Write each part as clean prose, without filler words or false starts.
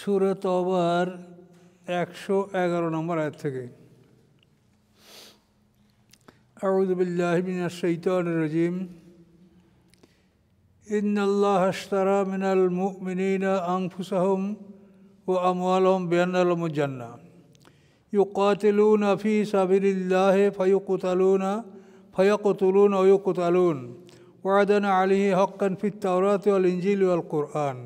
সূরা তওবার 111 নম্বর আয়াত থেকে। আউযু বিল্লাহি মিনাশ শাইতানির রাজিম। ইন্নাল্লাহা আশতারা মিনাল মুমিনিনা আনফুসাহুম ওয়া আমওয়ালাহুম বিআন্না লাহুমুল জান্নাহ ইউকাতিলুনা ফী সাবিলিল্লাহি ফায়াকুতুলুনা ওয়া ইউকতালুন ওয়া'দান আলাইহি হাক্কান ফিত তাওরাতি ওয়াল ইনজিলি ওয়াল কুরআন।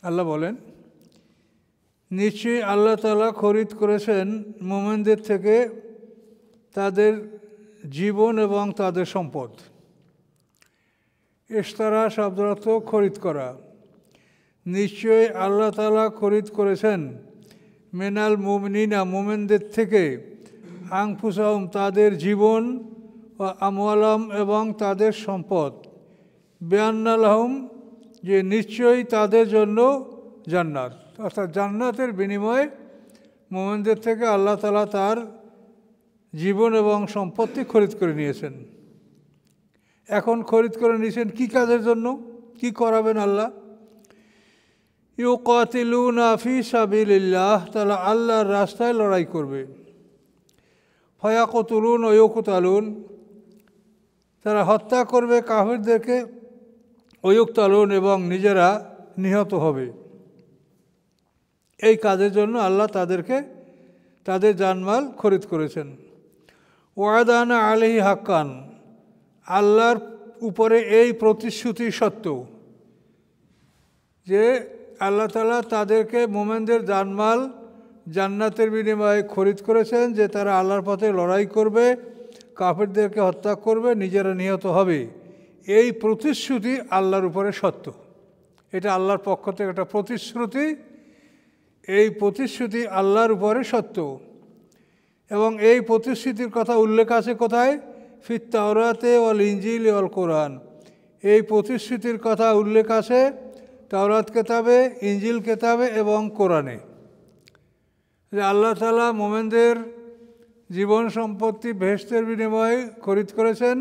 আল্লাহ বলেন, নিশ্চয়ই আল্লাহ তাআলা খরিদ করেছেন মুমিনদের থেকে তাদের জীবন এবং তাদের সম্পদ। ইশতারা শব্দের অর্থ খরিদ করা। নিশ্চয়ই আল্লাহ তাআলা খরিদ করেছেন মিনাল মুমিনিনা মুমিনদের থেকে আনফুসাহুম তাদের জীবন ও আমওয়ালাহুম এবং তাদের সম্পদ বিআন্না লাহুম যে নিশ্চয়ই তাদের জন্য জান্নাত, অর্থাৎ জান্নাতের বিনিময়ে মুমিনদের থেকে আল্লাহ তাআলা তার জীবন এবং সম্পত্তি খরিদ করে নিয়েছেন। এখন খরিদ করে নিয়েছেন কি কাজের জন্য, কি করাবেন আল্লাহ? ইউকাতিলুনা ফী সাবিলিল্লাহ, তারা আল্লাহর রাস্তায় লড়াই করবে। ফায়াকুতুলুন ওয়া ইউকতালুন, তারা হত্যা করবে কাফিরদেরকে, ওয়া ইউকতালুন এবং নিজেরা নিহত হবে। এই কাজের জন্য আল্লাহ তাদেরকে তাদের জানমাল খরিদ করেছেন। ওয়াদানা আলাইহি হাক্কান, আল্লাহর উপরে এই প্রতিশ্রুতি সত্য যে আল্লাহ তাআলা তাদেরকে মুমিনদের জানমাল জান্নাতের বিনিময়ে খরিদ করেছেন, যে তারা আল্লাহর পথে লড়াই করবে, কাফিরদেরকে হত্যা করবে, নিজেরা নিহত হবে। এই প্রতিশ্রুতি আল্লাহর উপরে সত্য। এটা আল্লাহর পক্ষ থেকে একটা প্রতিশ্রুতি। এই প্রতিশ্রুতি আল্লাহর উপরে সত্য এবং এই প্রতিশ্রুতির কথা উল্লেখ আছে কোথায়? ফিত তাওরাতে ওয়াল ইনজিল ওয়াল কোরআন। এই প্রতিশ্রুতির কথা উল্লেখ আছে তাওরাত কেতাবে, ইনজিল কেতাবে এবং কোরআনে, যে আল্লাহ তাআলা মুমিনদের জীবন সম্পত্তি বেহেশতের বিনিময়ে খরিদ করেছেন,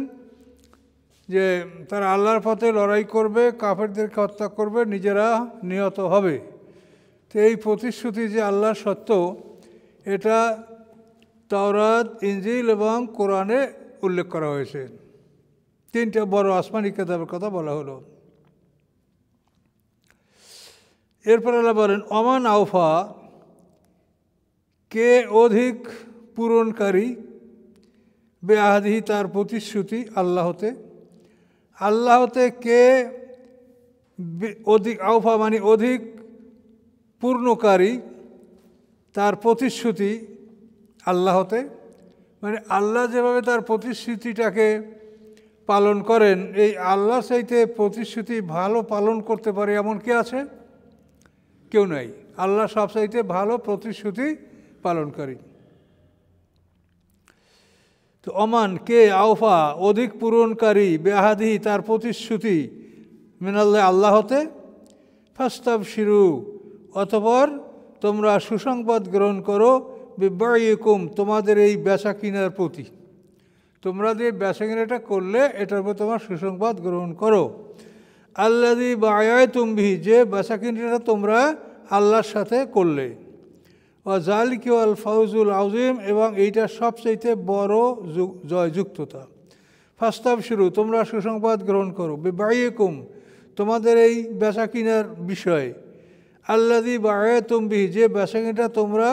যে তারা আল্লাহর পথে লড়াই করবে, কাফেরদেরকে হত্যা করবে, নিজেরা নিহত হবে। তো এই প্রতিশ্রুতি যে আল্লাহর সত্য, এটা তাওরাত, ইনজিল এবং কোরআনে উল্লেখ করা হয়েছে। তিনটা বড় আসমানি কিতাবের কথা বলা হলো। এরপর আল্লাহ বলেন, ওমান আওফা, কে অধিক পূরণকারী বেআহদিহি তার প্রতিশ্রুতি আল্লাহতে। আল্লাহতে কে অধিক, আওফা মানে অধিক পূর্ণকারী তার প্রতিশ্রুতি আল্লাহতে, মানে আল্লাহ যেভাবে তার প্রতিশ্রুতিটাকে পালন করেন, এই আল্লাহর চাইতে প্রতিশ্রুতি ভালো পালন করতে পারে এমন কে আছে? কেউ নাই। আল্লাহ সব চাইতে ভালো প্রতিশ্রুতি পালনকারী। তো ওমান কে আওফা অধিক পূরণকারী বেআহদিহি তার প্রতিশ্রুতি মিনাল্লাহ আল্লাহতে। ফাস্তাবশিরু, অতঃপর তোমরা সুসংবাদ গ্রহণ করো, বিবাইকুম তোমাদের এই বেচা কিনার প্রতি। তোমরা যে বেচা কিনাটা করলে এটার উপর তোমার সুসংবাদ গ্রহণ করো। আল্লাযী বায়াতুম বিহি, যে বেচা কিনাটা তোমরা আল্লাহর সাথে করলে। ওয়া যালিকা আল ফাউজুল আযীম, এবং এইটা সবচাইতে বড় জয়যুক্ততা। ফাস্তাবশিরু, তোমরা সুসংবাদ গ্রহণ করো, বিবাইকুম তোমাদের এই বেচা কিনার বিষয়ে। আল্লাযী বায়াতুম বিহি, যে বেচা কিনাটা তোমরা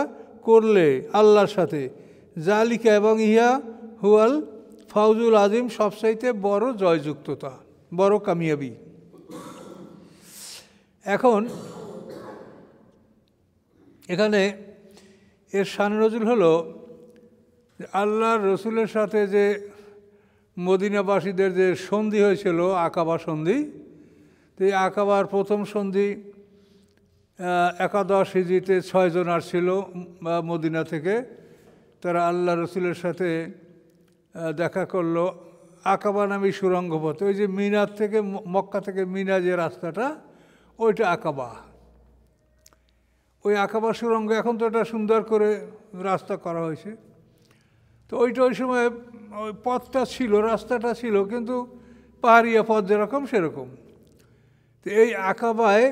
করলে আল্লাহর সাথে। যালিকা, এবং ইহা হুয়াল ফাউজুল আযীম, সবচাইতে বড় জয়যুক্ততা, বড় কামিয়াবি। এখন এখানে এর শান নজুল হলো আল্লাহর রসুলের সাথে যে মদিনাবাসীদের যে সন্ধি হয়েছিল, আকাবা সন্ধি। তো এই আকাবার প্রথম সন্ধি 11 হিজরিতে 6 জন আসছিল মদিনা থেকে। তারা আল্লাহ রসুলের সাথে দেখা করলো আকাবা নামী সুরঙ্গ পথে। ওই যে মিনার থেকে, মক্কা থেকে মিনা যে রাস্তাটা, ওইটা আকাবা। ওই আকাবা সুরঙ্গ, এখন তো এটা সুন্দর করে রাস্তা করা হয়েছে। তো ওইটা ওই সময় ওই পথটা ছিল, রাস্তাটা ছিল, কিন্তু পাহাড়িয়া পথ যেরকম সেরকম। তো এই আকাবায়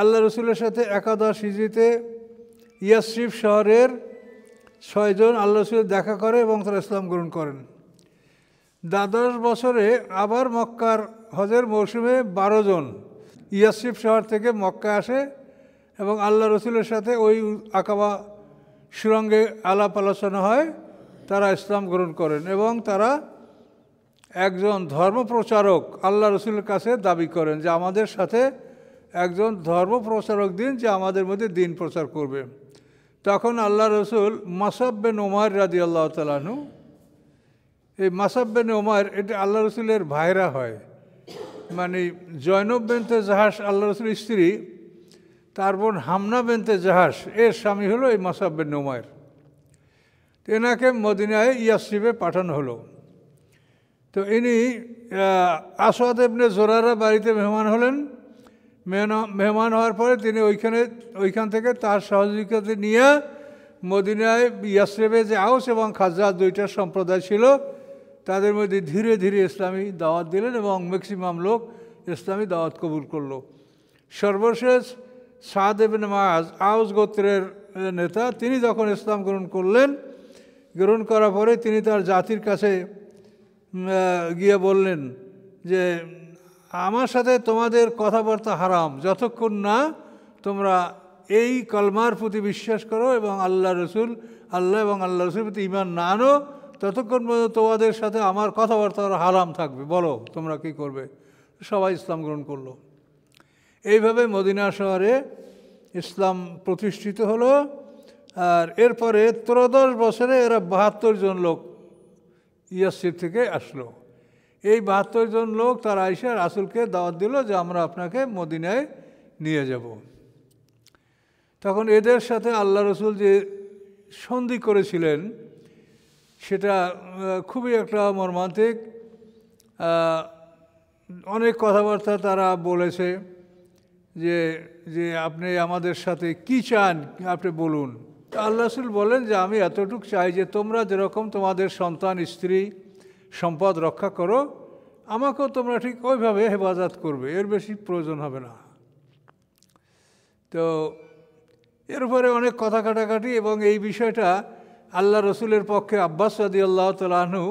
আল্লাহ রসুলের সাথে একাদশ হিজরিতে ইয়াসরিফ শহরের 6 জন আল্লাহ রসুলের দেখা করে এবং তারা ইসলাম গ্রহণ করেন। দ্বাদশ বছরে আবার মক্কার হজের মৌসুমে 12 জন ইয়াসরিফ শহর থেকে মক্কা আসে এবং আল্লাহ রসুলের সাথে ওই আকাবা সুরঙ্গে আলাপ আলোচনা হয়, তারা ইসলাম গ্রহণ করেন এবং তারা একজন ধর্মপ্রচারক আল্লাহ রসুলের কাছে দাবি করেন যে আমাদের সাথে একজন ধর্মপ্রচারক দিন, যে আমাদের মধ্যে দিন প্রচার করবে। তখন আল্লাহ রসুল মাসাব বিন উমার রাদিয়াল্লাহু তাআলা আনহু, এই মাসাব বিন উমার এটা আল্লাহ রসুলের ভাইরা হয়, মানে জয়নব বিনতে জাহাস আল্লাহ রসুলের স্ত্রী, তার বোন হামনা বিনতে জাহাস এর স্বামী হলো এই মাসাব বিন উমার। এনাকে মদিনায় ইয়াসরিবে পাঠানো হলো। তো ইনি আসাদ ইবনে জোরারা বাড়িতে মেহমান হলেন। মেহমান হওয়ার পরে তিনি ওইখান থেকে তার সহযোগিতা নিয়ে মদিনায় ইয়াসরিবে যে আউস এবং খাজরাজ 2টা সম্প্রদায় ছিল তাদের মধ্যে ধীরে ধীরে ইসলামী দাওয়াত দিলেন এবং ম্যাক্সিমাম লোক ইসলামী দাওয়াত কবুল করলো। সর্বশেষ সাদ ইবনে মুআজ আউস গোত্রের নেতা, তিনি যখন ইসলাম গ্রহণ করলেন, গ্রহণ করার পরে তিনি তার জাতির কাছে গিয়ে বললেন যে আমার সাথে তোমাদের কথাবার্তা হারাম, যতক্ষণ না তোমরা এই কলমার প্রতি বিশ্বাস করো এবং আল্লাহ এবং আল্লাহ রসুলের প্রতি ঈমান না আনো, ততক্ষণ পর্যন্ত তোমাদের সাথে আমার কথাবার্তা হারাম থাকবে, বলো তোমরা কী করবে। সবাই ইসলাম গ্রহণ করলো। এইভাবে মদিনা শহরে ইসলাম প্রতিষ্ঠিত হলো। আর এরপরে 13 বছরে এরা 72 জন লোক ইয়াসরিব থেকে আসলো। এই 72 জন লোক তারা আইসা রাসূলকে দাওয়াত দিল যে আমরা আপনাকে মদিনায় নিয়ে যাব। তখন এদের সাথে আল্লাহ রসুল যে সন্ধি করেছিলেন সেটা খুবই একটা মর্মান্তিক। অনেক কথাবার্তা তারা বলেছে যে যে আপনি আমাদের সাথে কি চান আপনি বলুন। আল্লাহ রসুল বলেন যে আমি এতটুকু চাই যে তোমরা যেরকম তোমাদের সন্তান স্ত্রী সম্পদ রক্ষা করো, আমাকেও তোমরা ঠিক ওইভাবে হেফাজত করবে, এর বেশি প্রয়োজন হবে না। তো এর উপরে অনেক কথা কাটাকাটি এবং এই বিষয়টা আল্লাহ রসুলের পক্ষে আব্বাস রাদিয়াল্লাহু তাআলা আনহু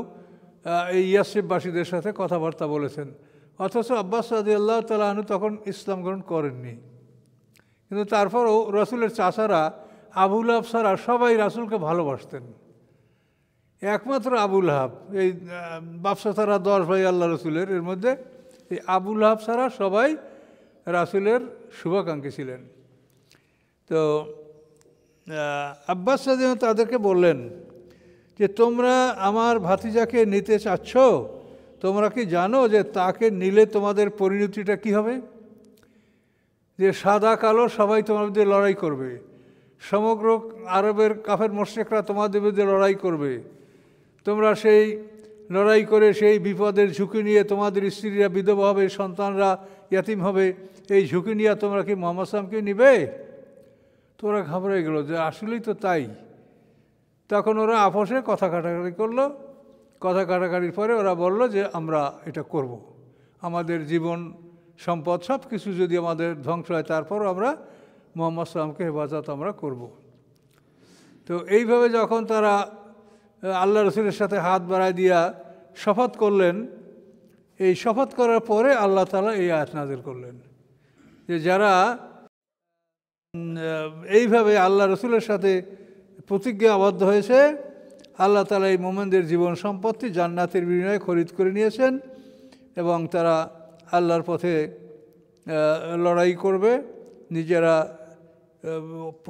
এই ইয়াসরিববাসীদের সাথে কথাবার্তা বলেছেন, অথচ আব্বাস রাদিয়াল্লাহু তাআলা আনহু তখন ইসলাম গ্রহণ করেননি। কিন্তু তারপরও রসুলের চাচারা আবু লাহাব ছাড়া সবাই রাসূলকে ভালোবাসতেন। একমাত্র আবু লাহাব, এই বাপসা ছাড়া 10 ভাই আল্লাহ রসুলের, এর মধ্যে এই আবু লাহাব ছাড়া সবাই রাসূলের শুভাকাঙ্ক্ষী ছিলেন। তো আব্বাস রাদিয়াল্লাহু তাদেরকে বললেন যে তোমরা আমার ভাতিজাকে নিতে চাচ্ছ, তোমরা কি জানো যে তাকে নিলে তোমাদের পরিণতিটা কি হবে? যে সাদা কালো সবাই তোমাদের বিরুদ্ধে লড়াই করবে, সমগ্র আরবের কাফের মুশরিকরা তোমাদের বিরুদ্ধে লড়াই করবে। তোমরা সেই লড়াই করে সেই বিপদের ঝুঁকি নিয়ে তোমাদের স্ত্রীরা বিধবা হবে, সন্তানরা ইয়াতিম হবে, এই ঝুঁকি নিয়ে তোমরা কি মুহাম্মদ সাল্লাল্লাহু আলাইহি ওয়াসাল্লামকে নিবে? তোরা ঘাবড়ে গেল যে আসলেই তো তাই। তখন ওরা আপোষে কথা কাটাকাটি করলো। কথা কাটাকাটির পরে ওরা বলল যে আমরা এটা করব, আমাদের জীবন সম্পদ সব কিছু যদি আমাদের ধ্বংস হয় তারপরও আমরা মুহাম্মদ সাল্লাল্লাহু আলাইহি ওয়াসাল্লামকে হেফাজত আমরা করব। তো এইভাবে যখন তারা আল্লাহ রসুলের সাথে হাত বাড়ায় দিয়া শপথ করলেন, এই শপথ করার পরে আল্লাহ তাআলা এই আয়াত নাযিল করলেন যে যারা এইভাবে আল্লাহ রসুলের সাথে প্রতিজ্ঞা আবদ্ধ হয়েছে, আল্লাহ তাআলা এই মুমিনদের জীবন সম্পত্তি জান্নাতের বিনিময়ে খরিদ করে নিয়েছেন এবং তারা আল্লাহর পথে লড়াই করবে, নিজেরা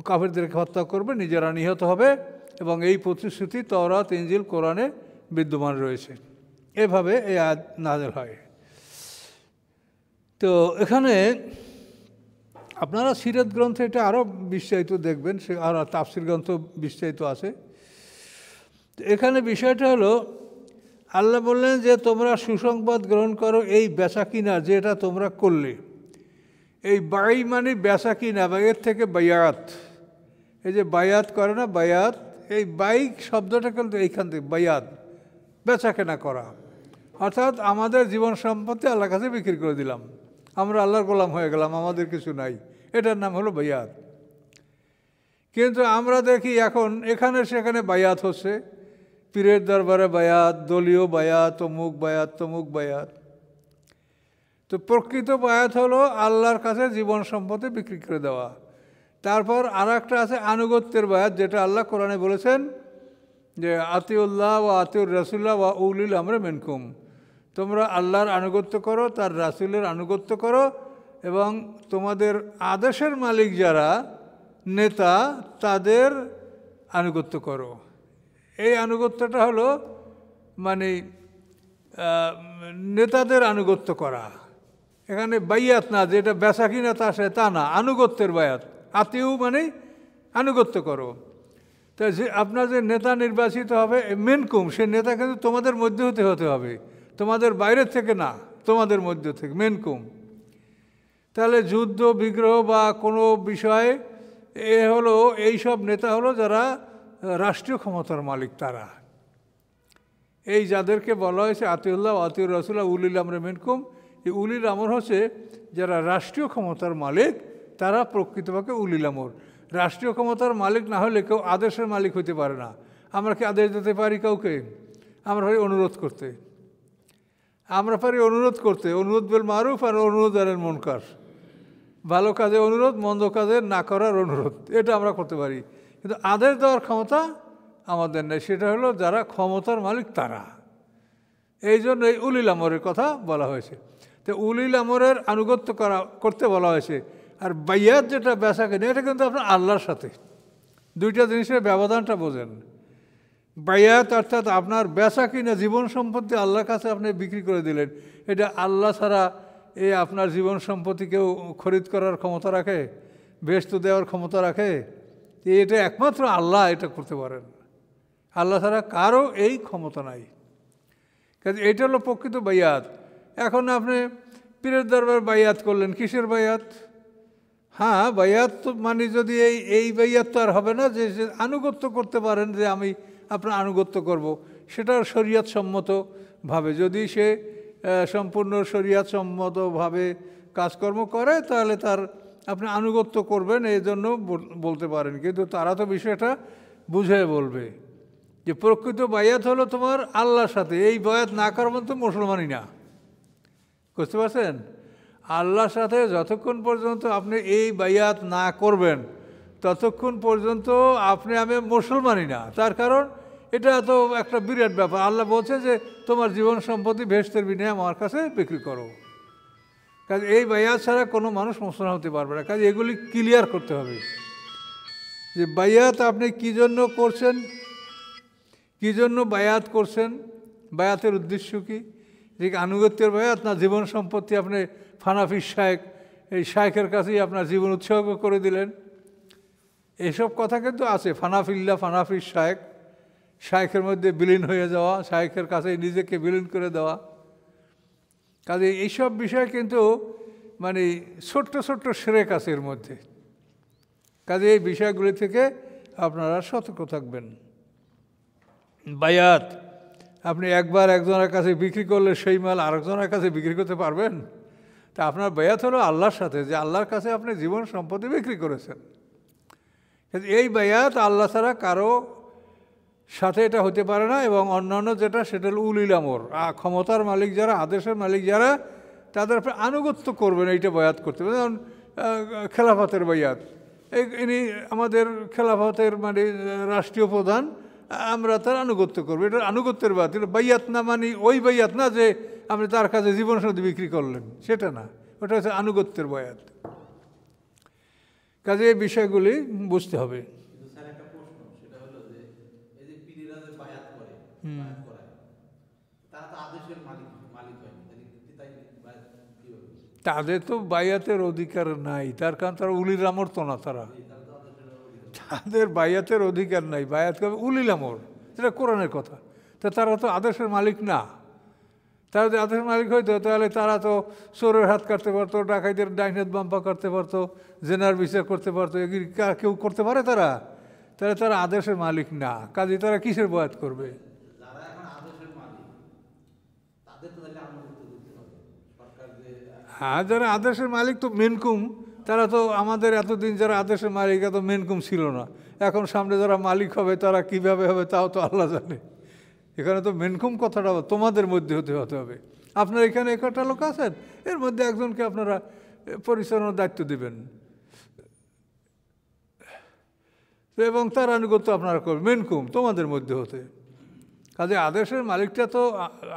কাফেরদেরকে হত্যা করবে, নিজেরা নিহত হবে এবং এই প্রতিশ্রুতি তাওরাত, ইনজিল, কোরআনে বিদ্যমান রয়েছে। এভাবে এই আয়াত নাযিল হয়। তো এখানে আপনারা সিরাত গ্রন্থে এটা আরও বিস্তারিত দেখবেন, সে আর তাফসির গ্রন্থ বিস্তারিত আছে। এখানে বিষয়টা হলো আল্লাহ বললেন যে তোমরা সুসংবাদ গ্রহণ করো এই বেচা কিনা যেটা তোমরা করলে। এই বাই মানে বেচা কিনা, বা এর থেকে বায়াত, এই যে বায়াত করে না বায়াত, এই বাইক শব্দটা কিন্তু এইখান থেকে বায়াত, বেচা কেনা করা, অর্থাৎ আমাদের জীবন সম্পত্তি আল্লাহর কাছে বিক্রি করে দিলাম, আমরা আল্লাহর গোলাম হয়ে গেলাম, আমাদের কিছু নাই, এটার নাম হলো বায়াত। কিন্তু আমরা দেখি এখন এখানে সেখানে বায়াত হচ্ছে, পীরের দরবারে বায়াত, দলীয় বায়াত, তমুক বায়াত, তমুক বায়াত। তো প্রকৃত বায়াত হলো আল্লাহর কাছে জীবন সম্পত্তি বিক্রি করে দেওয়া। তারপর আর একটা আছে আনুগত্যের বায়াত, যেটা আল্লাহ কোরআনে বলেছেন যে আতিউল্লাহ ওয়া আতিউর রাসুল্লাহ ওয়া উলিল আমরে মিনকুম, তোমরা আল্লাহর আনুগত্য করো, তার রাসুলের আনুগত্য করো, এবং তোমাদের আদেশের মালিক যারা নেতা তাদের আনুগত্য করো। এই আনুগত্যটা হলো মানে নেতাদের আনুগত্য করা। এখানে বাইয়াত না, যেটা বেচা কিনা তা না, আনুগত্যের বায়াত। আতিউ মানে আনুগত্য করো। তা যে আপনার যে নেতা নির্বাচিত হবে মিনকুম, সে নেতা কিন্তু তোমাদের মধ্যে হতে হবে, তোমাদের বাইরের থেকে না, তোমাদের মধ্য থেকে, মিনকুম। তাহলে যুদ্ধ বিগ্রহ বা কোনো বিষয়ে হলো এইসব নেতা হলো যারা রাষ্ট্রীয় ক্ষমতার মালিক। তারা এই যাদেরকে বলা হয়েছে আতিউল্লাহ আতিউর রাসুল্লাহ উলিল আমরে মিনকুম, এই উলিল আমর হচ্ছে যারা রাষ্ট্রীয় ক্ষমতার মালিক, তারা প্রকৃতপক্ষে উলিল আমর। রাষ্ট্রীয় ক্ষমতার মালিক না হলে কেউ আদেশের মালিক হতে পারে না। আমরা কি আদেশ দিতে পারি কাউকে? আমরা পারি অনুরোধ করতে, অনুরোধ বিল মারুফ আর অনুরোধ আনিল মুনকার। ভালো কাজে অনুরোধ, মন্দ কাজে না করার অনুরোধ, এটা আমরা করতে পারি। কিন্তু আদেশ দেওয়ার ক্ষমতা আমাদের নেই, সেটা হলো যারা ক্ষমতার মালিক তারা। এই জন্য এই উলিল আমরের কথা বলা হয়েছে। তো উলিল আমরের আনুগত্য করতে বলা হয়েছে। আর বাইয়াত যেটা বেচা কিনে, এটা কিন্তু আপনার আল্লাহর সাথে। দুইটা জিনিসের ব্যবধানটা বোঝেন। বাইয়াত অর্থাৎ আপনার বেচা কিনা জীবন সম্পত্তি আল্লাহর কাছে আপনি বিক্রি করে দিলেন, এটা আল্লাহ ছাড়া এই আপনার জীবন সম্পত্তি কেউ খরিদ করার ক্ষমতা রাখে, বেহেশত দেওয়ার ক্ষমতা রাখে? এটা একমাত্র আল্লাহ এটা করতে পারেন, আল্লাহ ছাড়া কারো এই ক্ষমতা নাই। কাজে এটা হলো প্রকৃত বাইয়াত। এখন আপনি পীরের দরবার বাইয়াত করলেন, কিসের বাইয়াত? হ্যাঁ, বাইয়াত তো মানে যদি এই বাইয়াত তো আর হবে না যে আনুগত্য করতে পারেন, যে আমি আপনার আনুগত্য করব, সেটা শরিয়ত সম্মতভাবে যদি সে সম্পূর্ণ শরিয়ত সম্মতভাবে কাজকর্ম করে, তাহলে তার আপনি আনুগত্য করবেন, এই জন্য বলতে পারেন। কিন্তু তারা তো বিষয়টা বুঝে বলবে যে প্রকৃত বাইয়াত হলো তোমার আল্লাহর সাথে। এই বাইয়াত না করার মতো মুসলমানই না, বুঝতে পারছেন? আল্লাহর সাথে যতক্ষণ পর্যন্ত আপনি এই বাইয়াত না করবেন, ততক্ষণ পর্যন্ত আমি মুসলমানই না। তার কারণ এটা তো একটা বিরাট ব্যাপার। আল্লাহ বলছে যে তোমার জীবন সম্পত্তি বেহেশতের বিনিময়ে আমার কাছে বিক্রি করো। কাজে এই বাইয়াত ছাড়া কোনো মানুষ মুসলমান হতে পারবে না। কাজে এগুলি ক্লিয়ার করতে হবে যে বাইয়াত আপনি কী জন্য করছেন, কী জন্য বায়াত করছেন, বায়াতের উদ্দেশ্য কী? যে আনুগত্যের বায়াত না জীবন সম্পত্তি আপনি ফানাফি শায়েখ, এই শায়েখের কাছেই আপনার জীবন উৎসর্গ করে দিলেন? এসব কথা কিন্তু আছে। ফানাফিল্লা, ফানাফি শায়েখ, শায়েখের মধ্যে বিলীন হয়ে যাওয়া, শায়েখের কাছেই নিজেকে বিলীন করে দেওয়া। কাজে এইসব বিষয় কিন্তু মানে ছোট্ট ছোট্ট শিরক আছে এর মধ্যে। কাজে এই বিষয়গুলি থেকে আপনারা সতর্ক থাকবেন। বায়াত আপনি একবার একজনের কাছে বিক্রি করলে সেই মাল আরেকজনের কাছে বিক্রি করতে পারবেন? তা আপনার বায়াত হলো আল্লাহর সাথে, যে আল্লাহর কাছে আপনি জীবন সম্পত্তি বিক্রি করেছেন। এই বায়াত আল্লাহ ছাড়া কারো সাথে এটা হতে পারে না। এবং অন্যান্য যেটা, সেটা হল উলিল আমর, ক্ষমতার মালিক যারা, আদেশের মালিক যারা, তাদের আপনি আনুগত্য করবেন, এইটা বায়াত করতে হবে। যেমন খেলাফতের বায়াত, ইনি আমাদের খেলাফতের মানে রাষ্ট্রীয় প্রধান, আমরা তার আনুগত্য করবো, এটা আনুগত্যের বায়াত। এটা বাইয়াত না মানে ওই বাইয়াত না যে আপনি তার কাছে জীবন সন্ধি বিক্রি করলেন, সেটা না, ওটা হচ্ছে আনুগত্যের বায়াত। কাজে এই বিষয়গুলি বুঝতে হবে। তাদের তো বায়াতের অধিকার নাই, তার কারণ তারা উলিল আমর তো না, তাদের বায়াতের অধিকার নাই। বায়াত করবে উলিল আমর, এটা কোরআনের কথা। তা তারা তো আদেশের মালিক না। তারা যদি আদেশের মালিক হইতো তাহলে তারা তো চোরের হাত কাটতে পারতো, ডাকাইদের ডাইন হাত বাম্পা কাটতে পারতো, জেনার বিচার করতে পারতো। এগুলি কেউ করতে পারে? তাহলে তারা আদেশের মালিক না। কাজে তারা কিসের বায়াত করবে? হ্যাঁ, যারা আদেশের মালিক তো মিনকুম, তারা তো আমাদের এতদিন যারা আদেশের মালিক এত মেনকুম ছিল না, এখন সামনে যারা মালিক হবে তারা কিভাবে হবে তাও তো আল্লাহ জানে। এখানে তো মেনকুম কথাটা তোমাদের মধ্যে হতে হবে। আপনার এখানে একটা লোক আছেন, এর মধ্যে একজনকে আপনারা পরিচালনার দায়িত্ব দেবেন এবং তার আনুগত্য আপনারা করবেন, মেনকুম তোমাদের মধ্যে হতে। কাজে আদেশের মালিকটা তো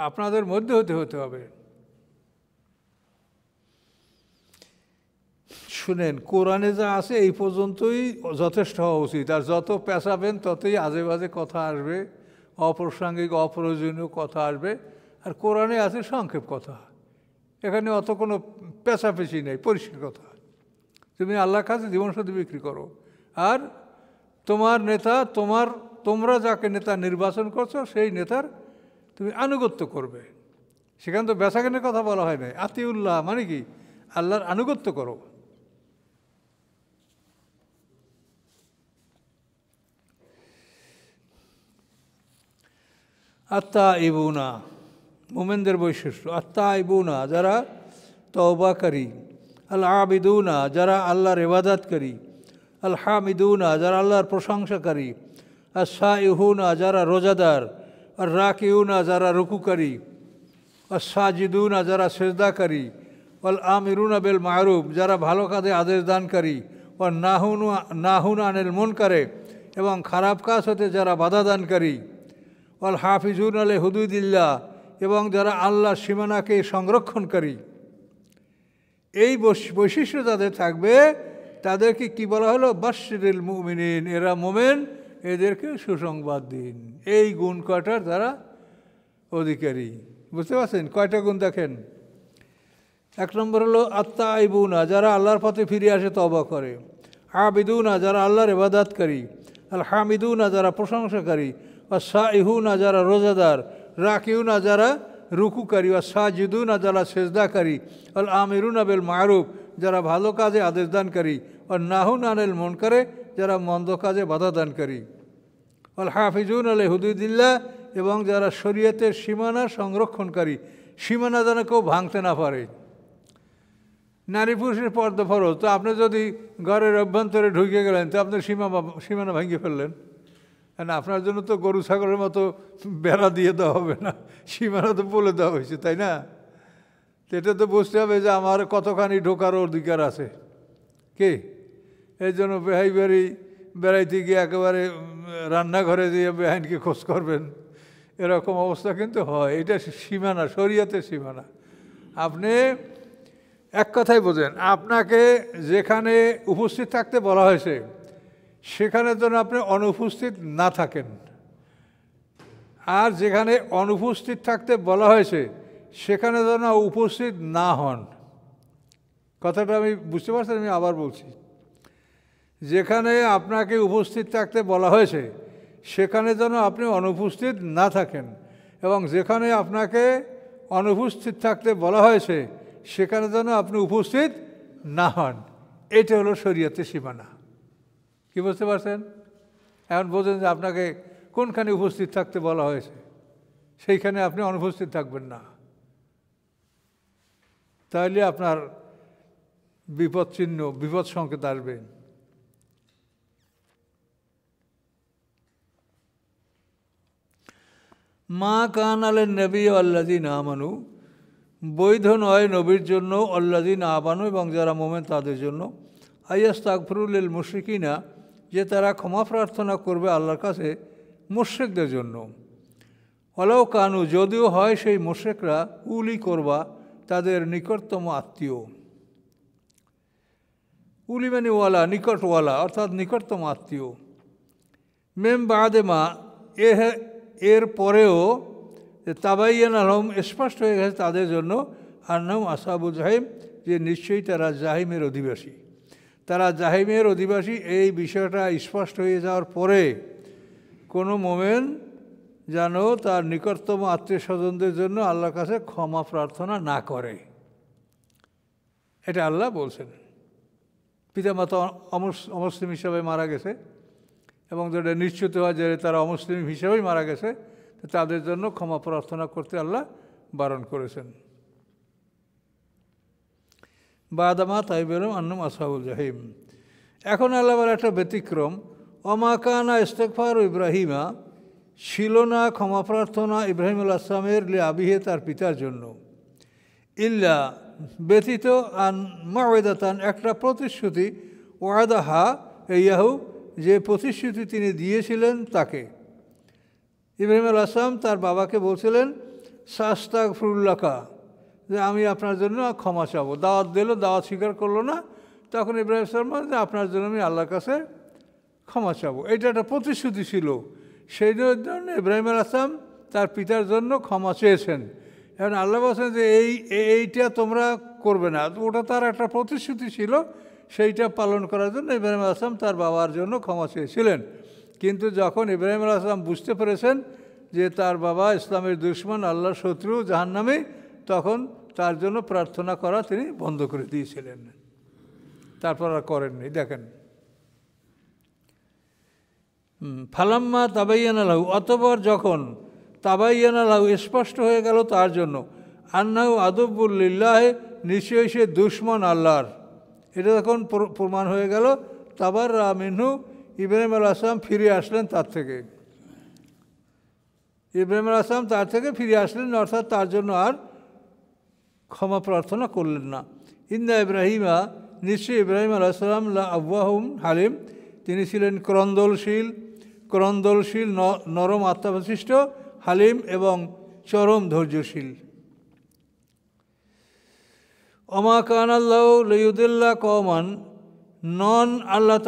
আপনাদের মধ্যে হতে হবে। শুনেন, কোরআনে যা আছে এই পর্যন্তই যথেষ্ট হওয়া উচিত। আর যত পেঁচাবেন ততই আজে বাজে কথা আসবে, অপ্রাসঙ্গিক অপ্রয়োজনীয় কথা আসবে। আর কোরআনে আছে সংক্ষেপ কথা, এখানে অত কোনো পেঁচাপেচি নেই, পরিষ্কার কথা। তুমি আল্লাহর কাছে জীবনসাথী বিক্রি করো, আর তোমার নেতা, তোমরা যাকে নেতা নির্বাচন করছো সেই নেতার তুমি আনুগত্য করবে। সেখানে তো বেচাকেনের কথা বলা হয় নাই। আতিউল্লাহ মানে কি? আল্লাহর আনুগত্য করো। আত্মা ইবুনা, মোমেনদের বৈশিষ্ট্য। আত্মা ইবুনা যারা তওবাকারী, আল আবিদুনা যারা আল্লাহর ইবাদতকারী, আল হামিদুনা যারা আল্লাহর প্রশংসাকারী, আর সাইহুনা যারা রোজাদার, আর রাকিউনা যারা রুকুকারী, আর সাজিদুনা যারা সেজদাকারী, ওয়াল আমিরুনা বিল মারুফ যারা ভালো কাজে আদেশ দানকারী, ওয়াল নাহুন আনিল মুনকারে এবং খারাপ কাজ হতে যারা বাধা দানকারী, ওয়াল হাফিজুন আলে হুদুদিল্লাহ এবং যারা আল্লাহর সীমানাকে সংরক্ষণকারী। এই বৈশিষ্ট্য যাদের থাকবে তাদেরকে কি বলা হলো? বাশশিরিল মুমিনিন, এরা মোমেন, এদেরকে সুসংবাদ দিন। এই গুণ কয়টার তারা অধিকারী। বুঝতে পারছেন? কয়টা গুণ দেখেন। এক নম্বর হলো আত্মা আইবুনা যারা আল্লাহর পথে ফিরে আসে, তওবা করে। আবিদুনা যারা আল্লাহর ইবাদতকারী, আল হামিদুনা যারা প্রশংসাকারী, আর সাইহুনা যারা রোজাদার, রাকিউনা যারা রুকুকারী, আর সাজিদুনা যারা সেজদাকারী, আল আমিরুনা বিল মারুফ যারা ভালো কাজে আদেশ দানকারী, আর নাহুন আনিল মুনকারে যারা মন্দ কাজে বাধা দানকারী, আল হাফিজুন আলে হুদুদিল্লাহ এবং যারা শরীয়তের সীমানা সংরক্ষণকারী। সীমানা যেন কেউ ভাঙতে না পারে। নারী পুরুষের পর্দা ফরজ, তো আপনি যদি ঘরের অভ্যন্তরে ঢুকে গেলেন তো আপনার সীমানা ভেঙে ফেললেন। কারণ আপনার জন্য তো গরু ছাগলের মতো বেড়া দিয়ে দেওয়া হবে না, সীমানা তো বলে দেওয়া হয়েছে, তাই না? এটা তো বুঝতে হবে যে আমার কতখানি ঢোকার অধিকার আছে। কে এই জন্য বেড়াইতে গিয়ে একেবারে রান্নাঘরে দিয়ে বেআইনকে খোঁজ করবেন, এরকম অবস্থা কিন্তু হয়। এটা সীমানা, শরীয়তের সীমানা। আপনি এক কথাই বোঝেন, আপনাকে যেখানে উপস্থিত থাকতে বলা হয়েছে সেখানে যেন আপনি অনুপস্থিত না থাকেন, আর যেখানে অনুপস্থিত থাকতে বলা হয়েছে সেখানে যেন উপস্থিত না হন। কথাটা আমি বুঝতে পারছেন? আমি আবার বলছি, যেখানে আপনাকে উপস্থিত থাকতে বলা হয়েছে সেখানে যেন আপনি অনুপস্থিত না থাকেন, এবং যেখানে আপনাকে অনুপস্থিত থাকতে বলা হয়েছে সেখানে যেন আপনি উপস্থিত না হন। এটা হলো শরীয়তের সীমানা। কি বুঝতে পারছেন? এখন বোঝেন যে আপনাকে কোনখানে উপস্থিত থাকতে বলা হয়েছে, সেইখানে আপনি অনুপস্থিত থাকবেন না, তাহলে আপনার বিপদ সংকেত আসবে। মা কান আলেন নবী আল্লাযীন আমানু, বৈধ নয় নবীর জন্য, আল্লাযীন আমানু এবং যারা মোমেন তাদের জন্য, আইয়াস্তাগফিরু লিল মুশরিকিনা যে তারা ক্ষমা প্রার্থনা করবে আল্লাহর কাছে মুশরিকদের জন্য, ওয়ালাউ কানু যদিও হয় সেই মুশরিকরা উলি করবা তাদের নিকটতম আত্মীয়। উলি মানে ওয়ালা, নিকটওয়ালা অর্থাৎ নিকটতম আত্মীয়। মেম বাদে মা, এর পরেও তাবাইয়ান আলম স্পষ্ট হয়ে গেছে তাদের জন্য, আন্নাহুম আসহাবুল জাহিম যে নিশ্চয়ই তারা জাহিমের অধিবাসী। তারা জাহিমের অধিবাসী, এই বিষয়টা স্পষ্ট হয়ে যাওয়ার পরে কোনো মোমেন যেন তার নিকটতম আত্মীয় স্বজনদের জন্য আল্লাহর কাছে ক্ষমা প্রার্থনা না করে। এটা আল্লাহ বলছেন। পিতামাতা অমুসলিম হিসাবে মারা গেছে এবং যেটা নিশ্চিত হয় যে তারা অমুসলিম হিসাবেই মারা গেছে, তাদের জন্য ক্ষমা প্রার্থনা করতে আল্লাহ বারণ করেছেন। বাদামা তাইবেরম আন্নম আসহাবুল জাহিম। এখন আল্লাহ বলে একটা ব্যতিক্রম, অমাকানা ইস্তেগফার ইব্রাহিমা, ছিল না ক্ষমা প্রার্থনা ইব্রাহিম আলাইহিস সালামের লি আবিহে তার পিতার জন্য, ইল্লা ব্যতীত আন মাওয়াদাতান একটা প্রতিশ্রুতি, ওয়াদাহা ইয়াহু যে প্রতিশ্রুতি তিনি দিয়েছিলেন তাকে। ইব্রাহিম আলাইহিস সালাম তার বাবাকে বলছিলেন সাস্তাগফিরুল্লাকা, যে আমি আপনার জন্য ক্ষমা চাবো। দাওয়াত দিল, দাওয়াত স্বীকার করলো না, তখন ইব্রাহিম সালাম বললেন আপনার জন্য আমি আল্লাহর কাছে ক্ষমা চাবো। এটা একটা প্রতিশ্রুতি ছিল, সেই জন্য ইব্রাহিম আলাইহিস সালাম তার পিতার জন্য ক্ষমা চেয়েছেন। এখন আল্লাহ বলছেন যে এইটা তোমরা করবে না, ওটা তার একটা প্রতিশ্রুতি ছিল, সেইটা পালন করার জন্য ইব্রাহিম আলাইহিস সালাম তার বাবার জন্য ক্ষমা চেয়েছিলেন। কিন্তু যখন ইব্রাহিম আলাইহিস সালাম বুঝতে পেরেছেন যে তার বাবা ইসলামের দুশমন, আল্লাহর শত্রু, জাহান্নামী, তখন তার জন্য প্রার্থনা করা তিনি বন্ধ করে দিয়েছিলেন, তারপর আর করেননি। দেখেন, ফালাম্মা তাবাইয়ানা লাহু, অতঃপর যখন তাবাইয়ানা লাহু স্পষ্ট হয়ে গেল তার জন্য, আন্নাহু আদুবুল্লিল্লাহ নিশ্চয়ই সে দুশমন আল্লাহর, এটা যখন প্রমাণ হয়ে গেল, তাবার মিনহু ইব্রাহিম আলাইহিস সালাম ফিরে আসলেন তার থেকে। ইব্রাহিম আলাইহিস সালাম তার থেকে ফিরে আসলেন, অর্থাৎ তার জন্য আর ক্ষমা প্রার্থনা করলেন না। ইন্না ইব্রাহিমা, নিশ্চয়ই ইব্রাহিম আলাইহিস সালাম লা আওয়াহুম হালিম, তিনি ছিলেন ক্রন্দনশীল নরম আত্মাবশিষ্ট, হালিম এবং চরম ধৈর্যশীল। ওমা কান আল্লাহ লিউদিল্লা কওমান, নন আল্লাহ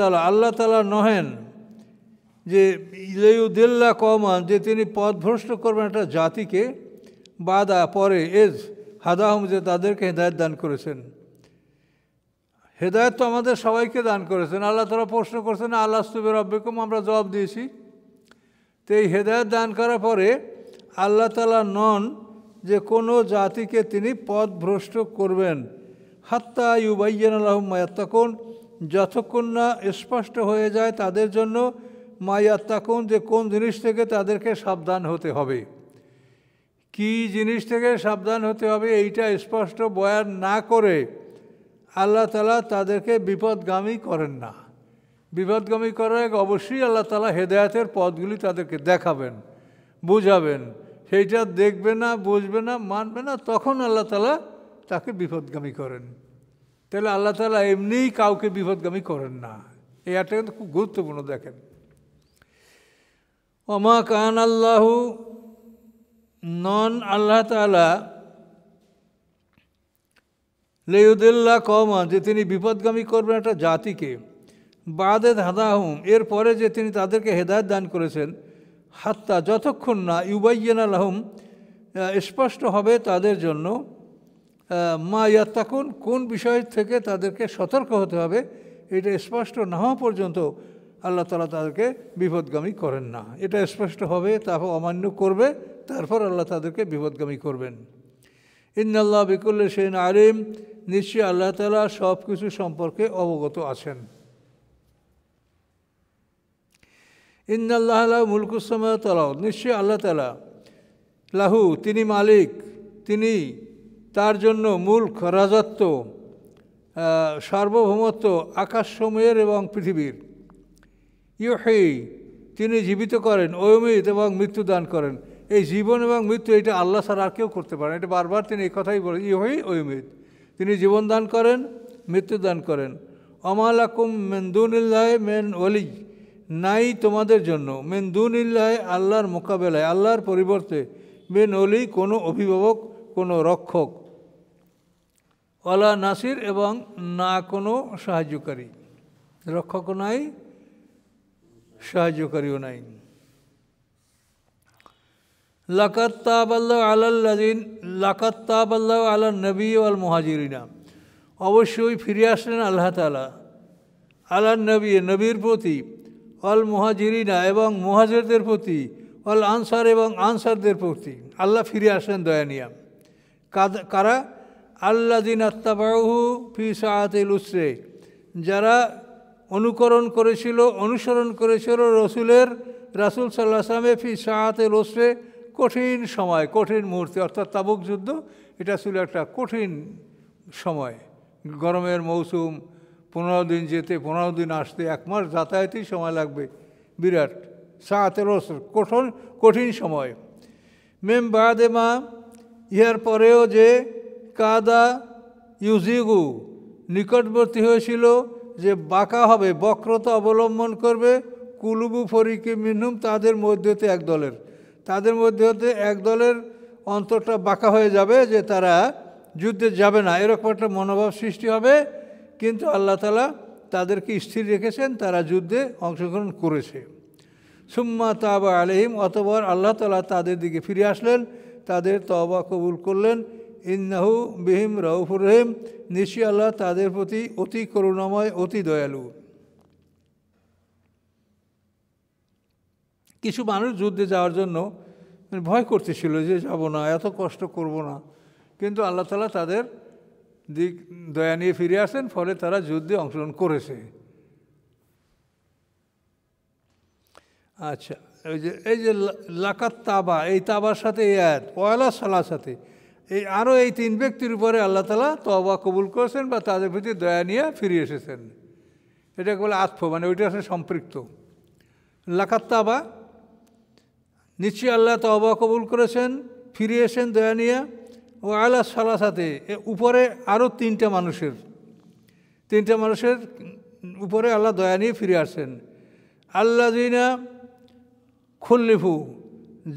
তাআলা নহেন যে লিউদিল্লা কওমান, যে তিনি পথভ্রষ্ট করবেন একটা জাতিকে, বাদা পরে, এজ হাদাহুম, যে তাদেরকে হেদায়েত দান করেছেন। হেদায়েত তো আমাদের সবাইকে দান করেছেন। আল্লাহ তাআলা প্রশ্ন করছেন আলাস্তু বিরাব্বিকুম, আমরা জবাব দিয়েছি। তো এই হেদায়েত দান করার পরে আল্লাহ তাআলা নন যে কোনো জাতিকে তিনি পথভ্রষ্ট করবেন, হাত্তা ইউবাইয়িনা লাহুম মা ইয়াত্তাকুন, যতক্ষণ না স্পষ্ট হয়ে যায় তাদের জন্য মা ইয়াত্তাকুন, যে কোন জিনিস থেকে তাদেরকে সাবধান হতে হবে। কি জিনিস থেকে সাবধান হতে হবে এইটা স্পষ্ট বয়ান না করে আল্লাহ তাআলা তাদেরকে বিপদগামী করেন না। বিপদগামী করার আগে অবশ্যই আল্লাহ তাআলা হেদায়েতের পথগুলি তাদেরকে দেখাবেন, বুঝাবেন। সেইটা দেখবে না, বুঝবে না, মানবে না, তখন আল্লাহ তাআলা তাকে বিপদগামী করেন। তাহলে আল্লাহ তাআলা এমনিই কাউকে বিপদগামী করেন না, এই একটা কিন্তু খুব গুরুত্বপূর্ণ। দেখেন, ওমা কান আল্লাহু, নন আল্লাহ তাআলা লিউদিল্লা কওমান, যে তিনি বিপদগামী করবেন একটা জাতিকে, বাদে হাদাহুম, এরপরে যে তিনি তাদেরকে হেদায়েত দান করেছেন, হাত্তা যতক্ষণ না ইউবাইয়িনা লাহুম স্পষ্ট হবে তাদের জন্য, মা ইয়াত্তাকুন কোন বিষয় থেকে তাদেরকে সতর্ক হতে হবে, এটা স্পষ্ট না হওয়া পর্যন্ত আল্লাহ তাআলা তাদেরকে বিপদগামী করেন না। এটা স্পষ্ট হবে, তারপর অমান্য করবে, তারপর আল্লাহ তাদেরকে বিপদগামী করবেন। ইন্নাল্লাহ বিকুল্লি শাইইন আলিম, নিশ্চয়ই আল্লাহ তাআলা সব কিছু সম্পর্কে অবগত আছেন। ইন্নাল্লাহ লাহু মুলকুস সামাওয়াতি ওয়াল আরদ, নিশ্চয়ই আল্লাহ তাআলা লাহু, তিনি মালিক, তিনি তার জন্য মুলক রাজত্ব, সার্বভৌমত্ব আকাশসমূহের এবং পৃথিবীর। ইউহি, তিনি জীবিত করেন, ওয়ুমীত এবং মৃত্যু দান করেন। এই জীবন এবং মৃত্যু এটা আল্লাহ ছাড়া আর কেউ করতে পারেন। এটা বারবার তিনি এই কথাই বলেন, ইউহি ওয়ুমীত, তিনি জীবন দান করেন, মৃত্যু দান করেন। ওমা লাকুম মিন দুনিল্লাহি মিন ওয়ালি, নাই তোমাদের জন্য মিন দুনিল্লাহি, আল্লাহর মোকাবেলায়, আল্লাহর পরিবর্তে, মিন ওলি, কোনো অভিভাবক, কোনো রক্ষক, ওয়ালা নাসির, এবং না কোনো সাহায্যকারী। রক্ষকও নাই, সাহায্যকারীও নাই। লাকাদ তাবাল্লাহু আলান নবী ওয়াল মুহাজিরিনা, অবশ্যই ফিরে আসলেন আল্লাহ তাআলা আলান নবী, নবীর প্রতি, ওয়াল মুহাজিরিনা, এবং মুহাজিরদের প্রতি, ওয়াল আনসার, এবং আনসারদের প্রতি। আল্লাহ ফিরে আসলেন দয়া নিয়া। কারা? আল্লাযিনা তাবাউহু ফি সাআতিল উসরে, যারা অনুসরণ করেছিল রাসূল সাল্লাল্লাহু আলাইহি ওয়াসাল্লামের ফি সাআতিল উসরে, কঠিন সময়, কঠিন মুহূর্তে, অর্থাৎ তাবুক যুদ্ধ, এটা ছিল একটা কঠিন সময়, গরমের মৌসুম, 15 দিন যেতে 15 দিন আসতে, 1 মাস যাতায়াতেই সময় লাগবে, বিরাট সাতের কঠিন সময়। মেম বাদেমা, ইহার পরেও যে কাদা ইউজিগু নিকটবর্তী হয়েছিল যে বাঁকা হবে, বক্রতা অবলম্বন করবে, কুলুবু ফরিকে মিনহুম তাদের মধ্যে হতে এক দলের, তাদের মধ্যে হতে এক দলের অন্তরটা বাঁকা হয়ে যাবে যে তারা যুদ্ধে যাবে না, এরকম একটা মনোভাব সৃষ্টি হবে। কিন্তু আল্লাহ তাআলা তাদেরকে স্থির রেখেছেন, তারা যুদ্ধে অংশগ্রহণ করেছে। সুম্মা তাবা আলাইহিম, অতঃপর আল্লাহ তাআলা তাদের দিকে ফিরে আসলেন, তাদের তওবা কবুল করলেন। ইন্নাহু বিহিম রাউফুর রহিম, নিশ্চয়ই আল্লাহ তাদের প্রতি অতি করুণাময়, অতি দয়ালু। কিছু মানুষ যুদ্ধে যাওয়ার জন্য ভয় করতেছিল যে যাব না, এত কষ্ট করব না, কিন্তু আল্লাহ তাআলা তাদের দিক দয়া নিয়ে ফিরে আসেন, ফলে তারা যুদ্ধে অংশগ্রহণ করেছে। আচ্ছা, এই যে লাকাত তাবা, এই তাবার সাথে এই আয়াত ওয়ালা সালার সাথে এই আরও এই 3 ব্যক্তির উপরে আল্লাহ তাআলা তওবা কবুল করেছেন বা তাদের প্রতি দয়া নিয়ে ফিরে এসেছেন। এটাকে বলে আতফ, মানে ওইটার সাথে সম্পৃক্ত। লাকাত তাবা, নিশ্চয়ই আল্লাহ তওবা কবুল করেছেন, ফিরে এসেন দয়া নিয়ে। ও আলা সালা সাথে উপরে আরও 3টা মানুষের উপরে আল্লাহ দয়া নিয়ে ফিরে আসেন। আল্লাযিনা খুল্লিফু,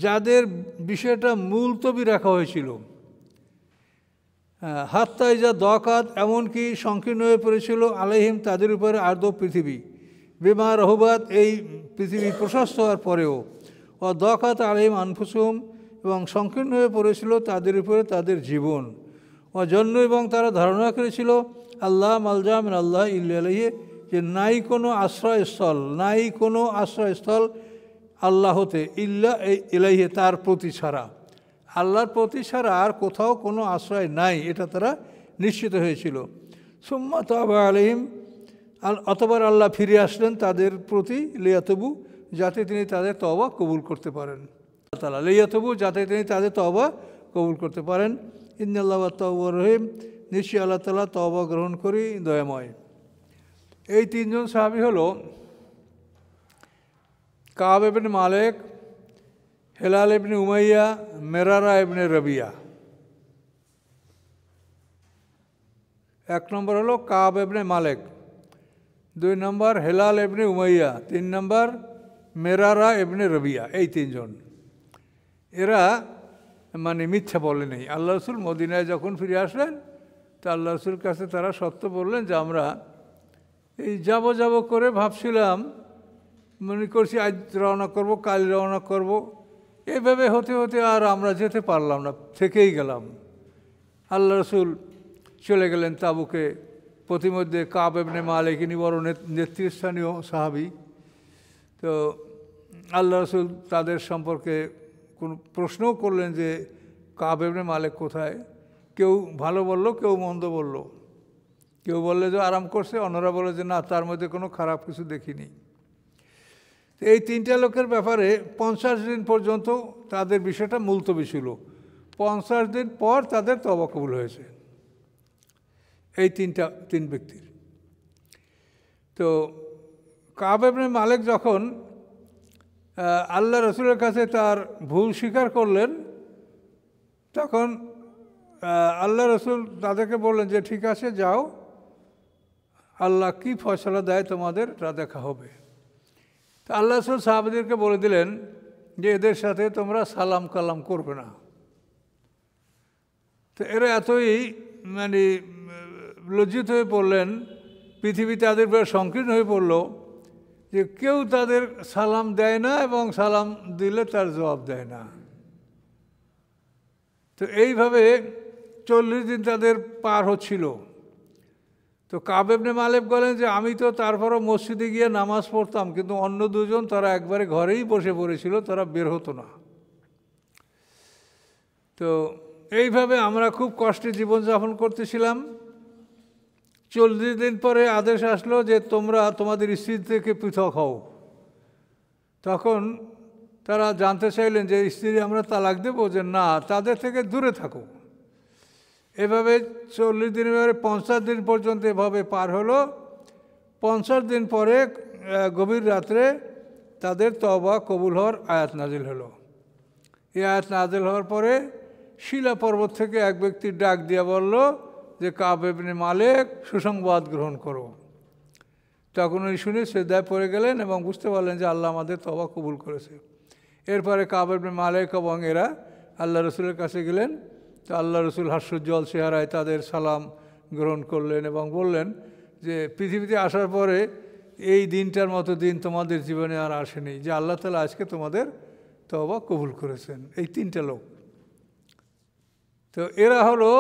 যাদের বিষয়টা মুলতবি রাখা হয়েছিল, হাত্তা ইজা দকাত, এমনকি সংকীর্ণ হয়ে পড়েছিল, আলাইহিম তাদের উপরে আর্দ পৃথিবী, বিমা রহুবাত, এই পৃথিবী প্রশস্ত হওয়ার পরেও, ও দকাত আলাইহিম আনফুসুহুম, এবং সংকীর্ণ হয়ে পড়েছিল তাদের উপরে তাদের জীবন, ও জন্য, এবং তারা ধারণা করেছিল আল্লাহ মালজা মিন আল্লাহ ইল্লা ইলাইহি, যে নাই কোনো আশ্রয়স্থল আল্লাহ হতে, ইল্লা ইলাইহি, তার প্রতি ছাড়া, আল্লাহর প্রতি ছাড়া আর কোথাও কোনো আশ্রয় নাই, এটা তারা নিশ্চিত হয়েছিল। সুম্মা তাবা আলাইহিম, অতঃপর আল্লাহ ফিরে আসলেন তাদের প্রতি, লিয়াতুবু, যাতে তিনি তাদের তওবা কবুল করতে পারেন। তাআলা লিয়াতুবু, যাতে তিনি তাদের তওবা কবুল করতে পারেন। ইন্নাল্লাহু তাওয়াবুর রহিম, নিশ্চয়ই আল্লাহ তাআলা তওবা গ্রহণ করি, দয়াময়। এই 3 জন সাহাবী হলো কাব ইবনে মালিক, হেলাল ইবনে উমাইয়া, মেরারা ইবনে রবিয়া। 1 নম্বর হলো কাব ইবনে মালিক, 2 নম্বর হেলাল ইবনে উমাইয়া, 3 নম্বর মেরারা ইবনে রবিয়া। এই 3 জন, এরা মানে মিথ্যা বলে নেই। আল্লাহ রসুল মদিনায় যখন ফিরে আসলেন, তা আল্লাহ রসুল কাছে তারা সত্য বললেন যে আমরা এই যাব করে ভাবছিলাম, মনে করছি আজ রওনা করব, কাল রওনা করব, এভাবে হতে হতে আর আমরা যেতে পারলাম না, থেকেই গেলাম। আল্লাহ রসুল চলে গেলেন তাবুকে। প্রতিমধ্যে কাব ইবনে মালিক, ইনি বড় নেতৃস্থানীয় সাহাবী। তো আল্লাহ রসুল তাদের সম্পর্কে কোনো প্রশ্নও করলেন যে কাব ইবনে মালিক কোথায়। কেউ ভালো বলল, কেউ মন্দ বলল। কেউ বললে যে আরাম করছে, অন্যরা বলে যে না, তার মধ্যে কোনো খারাপ কিছু দেখিনি। এই 3টা লোকের ব্যাপারে 50 দিন পর্যন্ত তাদের বিষয়টা মুলতবি ছিল। 50 দিন পর তাদের তওবা কবুল হয়েছে, এই 3 ব্যক্তির। তো কাব ইবনে মালিক যখন আল্লাহ রসুলের কাছে তার ভুল স্বীকার করলেন, তখন আল্লাহ রসুল তাদেরকে বললেন যে ঠিক আছে, যাও, আল্লাহ কি ফয়সালা দেয় তোমাদের তা দেখা হবে। তো আল্লাহ রসুল সাহাবাদেরকে বলে দিলেন যে এদের সাথে তোমরা সালাম কালাম করবে না। তো এরা এতই মানে লজ্জিত হয়ে পড়লেন, পৃথিবী তাদের উপরে সংকীর্ণ হয়ে পড়ল যে কেউ তাদের সালাম দেয় না, এবং সালাম দিলে তার জবাব দেয় না। তো এইভাবে 40 দিন তাদের পার হচ্ছিল। তো কাব ইবনে মালিক বলেন যে আমি তো তারপরও মসজিদে গিয়ে নামাজ পড়তাম, কিন্তু অন্য 2 জন তারা একবারে ঘরেই বসে পড়েছিল, তারা বের হতো না। তো এইভাবে আমরা খুব কষ্টে জীবনযাপন করতেছিলাম। 40 দিন পরে আদেশ আসলো যে তোমরা তোমাদের স্ত্রী থেকে পৃথক হও। তখন তারা জানতে চাইলেন যে স্ত্রী আমরা তালাক দেব, যে না, তাদের থেকে দূরে থাকো। এভাবে 40 দিনের পরে 50 দিন পর্যন্ত এভাবে পার হলো। 50 দিন পরে গভীর রাত্রে তাদের তওবা কবুল হওয়ার আয়াত নাজিল হলো। এই আয়াত নাজিল হওয়ার পরে শিলা পর্বত থেকে এক ব্যক্তির ডাক দিয়া বলল যে কাব ইবনে মালিক, সুসংবাদ গ্রহণ করো। তখন উনি শুনে সিজদায় পড়ে গেলেন এবং বুঝতে পারলেন যে আল্লাহ আমাদের তওবা কবুল করেছে। এরপরে কাব ইবনে মালিক এবং এরা আল্লাহ রসুলের কাছে গেলেন। তো আল্লাহ রসুল হাস্যোজ্জ্বল চেহারায় তাদের সালাম গ্রহণ করলেন এবং বললেন যে পৃথিবীতে আসার পরে এই দিনটার মতো দিন তোমাদের জীবনে আর আসেনি, যে আল্লাহ তাআলা আজকে তোমাদের তওবা কবুল করেছেন। এই 3টা লোক, তো এরা হলো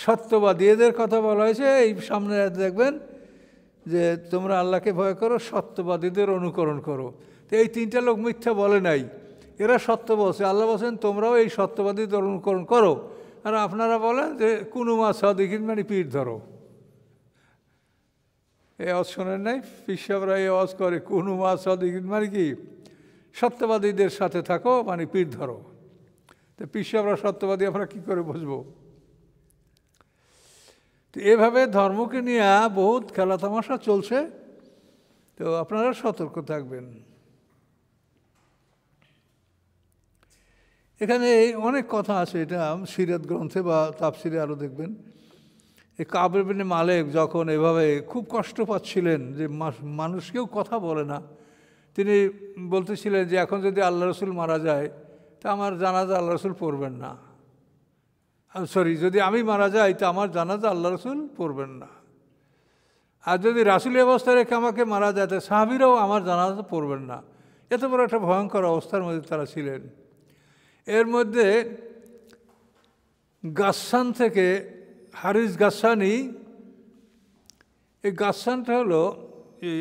সত্যবাদী। এদের কথা বলা হয়েছে এই সামনে দেখবেন যে তোমরা আল্লাহকে ভয় করো, সত্যবাদীদের অনুকরণ করো। তো এই 3টা লোক মিথ্যা বলে নাই, এরা সত্য বলছে। আল্লাহ বলছেন তোমরাও এই সত্যবাদীদের অনুকরণ করো। আর আপনারা বলেন যে কুনু মা সাদিকিন, মানে পীর ধরো। এই আওয়াজ শোনেন নাই? পিসাবরা এই আওয়াজ করে কুনু মা সাদিকিন, মানে কি সত্যবাদীদের সাথে থাকো, মানে পীর ধরো। তো পিসাবরা সত্যবাদী আমরা কী করে বুঝবো? তো এভাবে ধর্মকে নিয়ে বহুত খেলা তামাশা চলছে, তো আপনারা সতর্ক থাকবেন। এখানে অনেক কথা আছে, এটা সিরাত গ্রন্থে বা তাফসিরে আরও দেখবেন। এই কাব ইবনে মালিক যখন এভাবে খুব কষ্ট পাচ্ছিলেন যে মানুষ কেউ কথা বলে না, তিনি বলতেছিলেন যে এখন যদি আল্লাহ রসুল মারা যায় তা আমার জানাজা আল্লাহ রসুল পড়বেন না। যদি আমি মারা যাই তা আমার জানাজা আল্লাহ রসুল পড়বেন না। আর যদি রাসূলি অবস্থায় রেখে আমাকে মারা যায় তো সাহাবীরাও আমার জানাজা পড়বেন না। এত বড় একটা ভয়ঙ্কর অবস্থার মধ্যে তারা ছিলেন। এর মধ্যে গাসসান থেকে হারিস গাসসানি, এই গাসসানটা হলো এই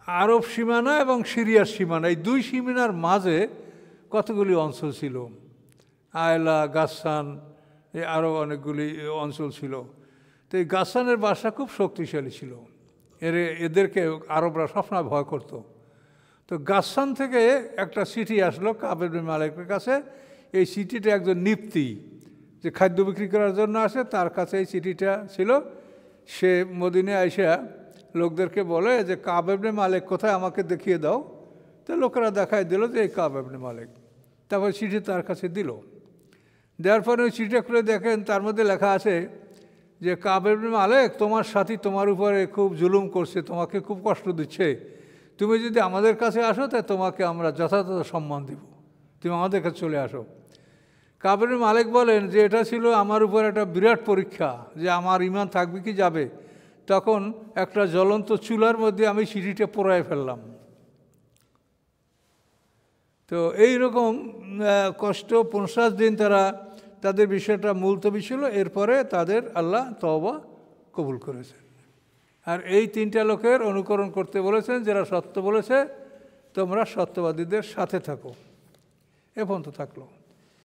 আরব সীমানা এবং সিরিয়ার সীমানা, এই 2 সীমানার মাঝে কতগুলি অঞ্চল ছিল। আয়লা, গাসসান, আরও অনেকগুলি অঞ্চল ছিল। তো এই গাসসানের বাসা খুব শক্তিশালী ছিল, এদেরকে আরবরা সবসময় ভয় করত। তো গাসসান থেকে একটা চিঠি আসলো কাব ইবনে মালিকের কাছে। এই চিঠিটা একজন নিপ্তি যে খাদ্য বিক্রি করার জন্য আসে, তার কাছে এই চিঠিটা ছিল। সে মদিনায় আইসা লোকদেরকে বলে যে কাব ইবনে মালিক কোথায়, আমাকে দেখিয়ে দাও। তো লোকেরা দেখায় দিল যে এই কাব ইবনে মালিক। তারপর চিঠি তার কাছে দিল। দেওয়ার পরে ওই চিঠিটা খুলে দেখেন, তার মধ্যে লেখা আছে যে কাব ইবনে মালিক তোমার সাথী তোমার উপরে খুব জুলুম করছে, তোমাকে খুব কষ্ট দিচ্ছে। তুমি যদি আমাদের কাছে আসো তাই তোমাকে আমরা যথাযথ সম্মান দিব, তুমি আমাদের কাছে চলে আসো। কাব ইবনে মালিক বলেন যে এটা ছিল আমার উপর একটা বিরাট পরীক্ষা, যে আমার ঈমান থাকবে কি যাবে। তখন একটা জ্বলন্ত চুলার মধ্যে আমি চিঠিটা পোড়ায় ফেললাম। তো এই রকম কষ্ট 50 দিন তাদের বিষয়টা মুলতবি ছিল। এরপরে তাদের আল্লাহ তওবা কবুল করেছেন। আর এই 3টা লোকের অনুকরণ করতে বলেছেন, যারা সত্য বলেছে তোমরা সত্যবাদীদের সাথে থাকো। এ পর্যন্ত থাকলো।